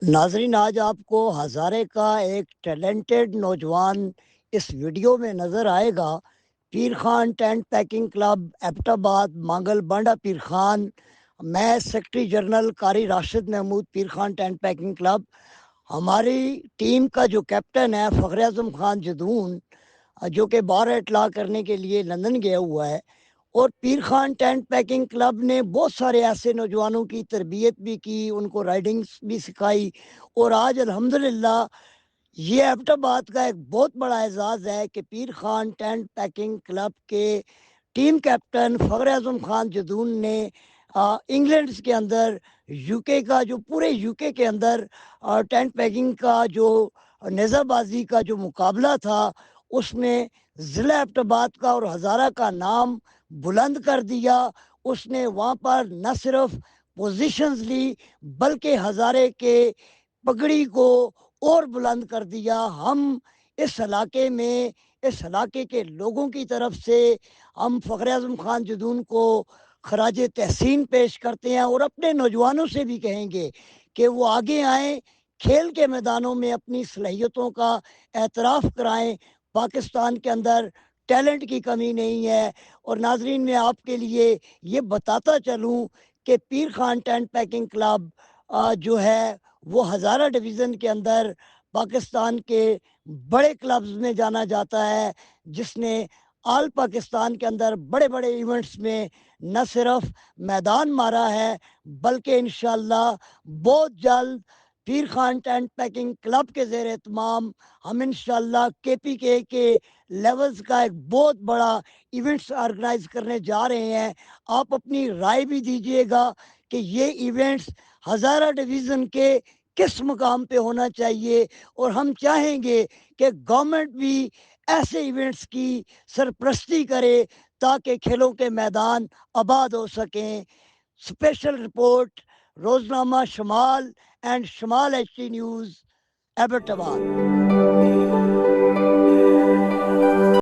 ناظرین، آج آپ کو ہزارے کا ایک ٹیلنٹڈ نوجوان اس ویڈیو میں نظر آئے گا۔ Pir Khan tent packing club Abbottabad Mangal Banda Pir Khan, میں secretary general Qari Rashid Mahmood, Pir Khan tent packing club. ہماری ٹیم کا جو کیپٹن ہے فخر اعظم خان جدون، جو کہ بار اطلاع کرنے کے لیے لندن گیا ہوا ہے، اور پیر خان ٹینٹ پیکنگ کلب نے بہت سارے ایسے نوجوانوں کی تربیت بھی کی، ان کو رائڈنگس بھی سکھائی، اور آج الحمدللہ یہ ایبٹ آباد کا ایک بہت بڑا اعزاز ہے کہ پیر خان ٹینٹ پیکنگ کلب کے ٹیم کیپٹن فخر اعظم خان جدون نے انگلینڈ کے اندر یوکے کا جو پورے یوکے کے اندر ٹینٹ پیکنگ کا جو نیزہ بازی کا جو مقابلہ تھا، اس میں ضلع ایبٹ آباد کا اور ہزارہ کا نام بلند کر دیا۔ اس نے وہاں پر نہ صرف پوزیشنز لی بلکہ ہزارے کے پگڑی کو اور بلند کر دیا۔ ہم اس علاقے میں، اس علاقے کے لوگوں کی طرف سے ہم فخر اعظم خان جدون کو خراج تحسین پیش کرتے ہیں، اور اپنے نوجوانوں سے بھی کہیں گے کہ وہ آگے آئیں، کھیل کے میدانوں میں اپنی صلاحیتوں کا اعتراف کرائیں۔ پاکستان کے اندر ٹیلنٹ کی کمی نہیں ہے۔ اور ناظرین، میں آپ کے لیے یہ بتاتا چلوں کہ پیر خان ٹینٹ پیکنگ کلب جو ہے وہ ہزارہ ڈویژن کے اندر پاکستان کے بڑے کلبز میں جانا جاتا ہے، جس نے آل پاکستان کے اندر بڑے بڑے ایونٹس میں نہ صرف میدان مارا ہے بلکہ انشاءاللہ بہت جلد پیر خان ٹینٹ پیکنگ کلب کے زیر اہتمام ہم انشاءاللہ کے پی کے لیولز کا ایک بہت بڑا ایونٹس آرگنائز کرنے جا رہے ہیں۔ آپ اپنی رائے بھی دیجئے گا کہ یہ ایونٹس ہزارہ ڈویژن کے کس مقام پہ ہونا چاہیے، اور ہم چاہیں گے کہ گورنمنٹ بھی ایسے ایونٹس کی سرپرستی کرے تاکہ کھیلوں کے میدان آباد ہو سکیں۔ اسپیشل رپورٹ، روزنامہ شمال اینڈ شمال ایچ ٹی نیوز، ایبٹ آباد۔